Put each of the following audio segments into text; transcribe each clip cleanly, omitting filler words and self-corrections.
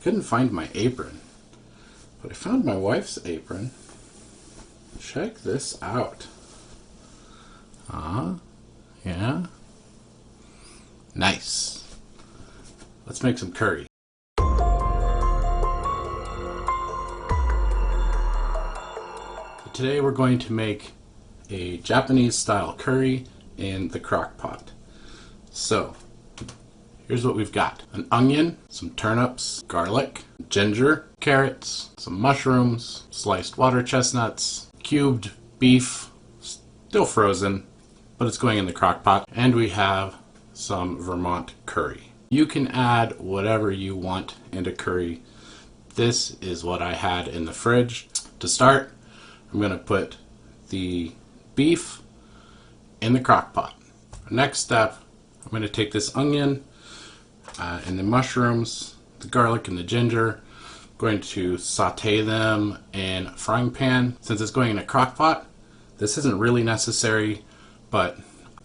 couldn't find my apron, but I found my wife's apron. Check this out. Yeah. Nice. Let's make some curry. So today we're going to make a Japanese style curry in the crock pot. So here's what we've got. An onion, some turnips, garlic, ginger, carrots, some mushrooms, sliced water chestnuts, cubed beef, still frozen, but it's going in the crock pot, and we have some Vermont curry. You can add whatever you want into curry. This is what I had in the fridge. To start, I'm going to put the beef in the crock pot. Next step, I'm going to take this onion and the mushrooms, the garlic and the ginger. I'm going to saute them in a frying pan. Since it's going in a crock pot, this isn't really necessary, but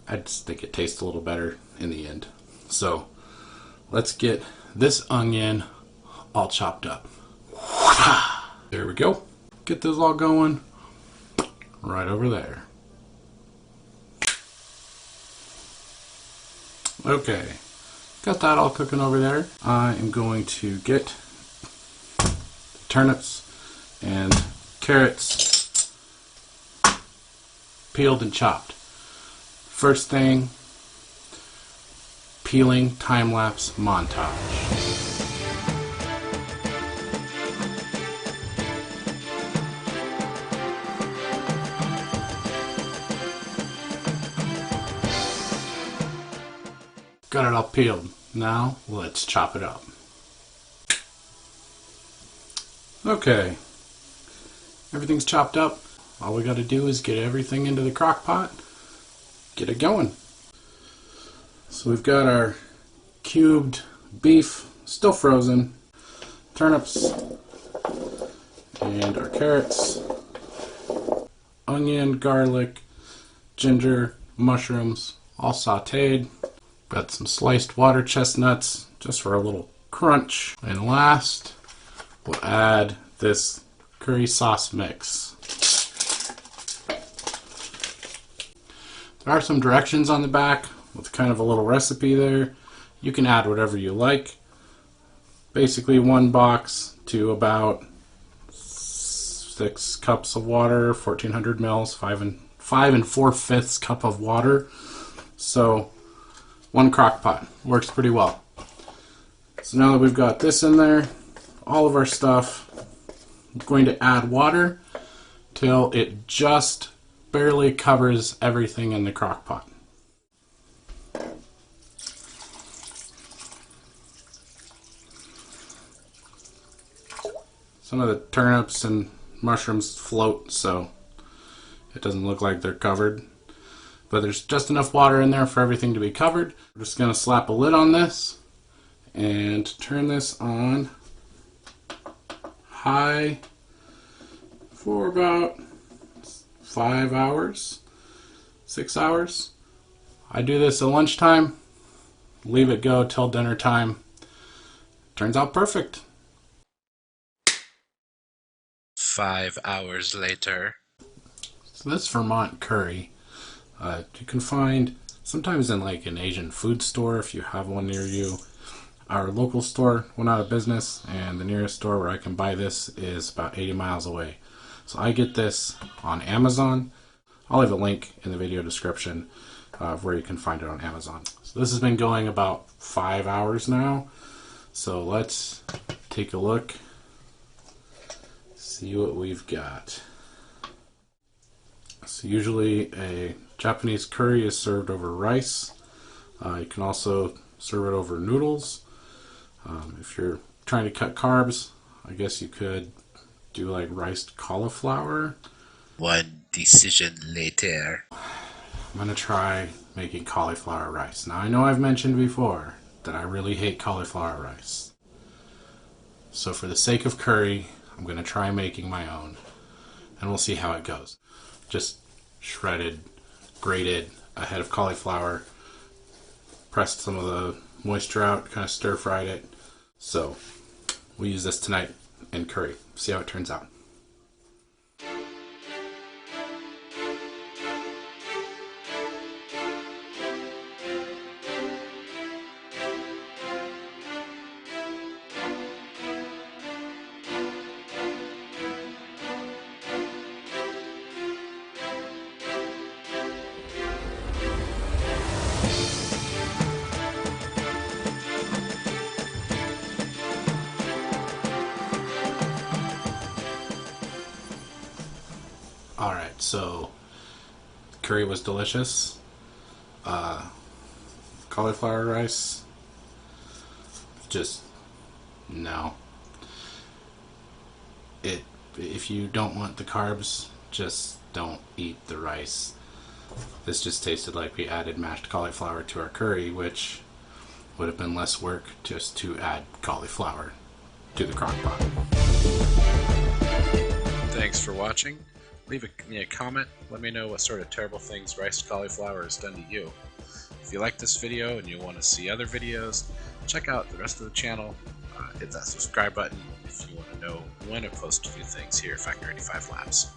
I just think it tastes a little better in the end. So let's get this onion all chopped up. There we go. Get this all going right over there. Okay, got that all cooking over there. I am going to get the turnips and carrots peeled and chopped. First thing, peeling time-lapse montage. Got it all peeled. Now let's chop it up. Okay, everything's chopped up. All we got to do is get everything into the crock pot, get it going. So we've got our cubed beef, still frozen, turnips, and our carrots, onion, garlic, ginger, mushrooms, all sauteed. Got some sliced water chestnuts just for a little crunch. And last, we'll add this curry sauce mix. There are some directions on the back with kind of a little recipe there. You can add whatever you like. Basically 1 box to about 6 cups of water, 1400 mils, 5 4/5 cup of water. So 1 crock pot works pretty well. So now that we've got this in there, all of our stuff, I'm going to add water till it just barely covers everything in the crock pot. Some of the turnips and mushrooms float, so it doesn't look like they're covered. But there's just enough water in there for everything to be covered. We're just going to slap a lid on this and turn this on high for about 5 hours, 6 hours. I do this at lunchtime, leave it go till dinner time. Turns out perfect. 5 hours later. So this Vermont curry, you can find sometimes in like an Asian food store if you have one near you. Our local store went out of business, and the nearest store where I can buy this is about 80 miles away. So I get this on Amazon. I'll leave a link in the video description of where you can find it on Amazon. So this has been going about 5 hours now. So let's take a look, see what we've got. So usually a Japanese curry is served over rice. You can also serve it over noodles. If you're trying to cut carbs, I guess you could do like riced cauliflower. One decision later. I'm going to try making cauliflower rice. Now I know I've mentioned before that I really hate cauliflower rice. So for the sake of curry, I'm going to try making my own, and we'll see how it goes. Just shredded, grated a head of cauliflower, pressed some of the moisture out, kind of stir fried it. So We'll use this tonight in curry. See how it turns out. Alright, so curry was delicious. Cauliflower rice, just no. If you don't want the carbs, just don't eat the rice. This just tasted like we added mashed cauliflower to our curry, which would have been less work just to add cauliflower to the crock pot. Thanks for watching. Leave me a comment. Let me know what sort of terrible things riced cauliflower has done to you. If you like this video and you want to see other videos, check out the rest of the channel. Hit that subscribe button if you want to know when I post new things here at Factor 85 Labs.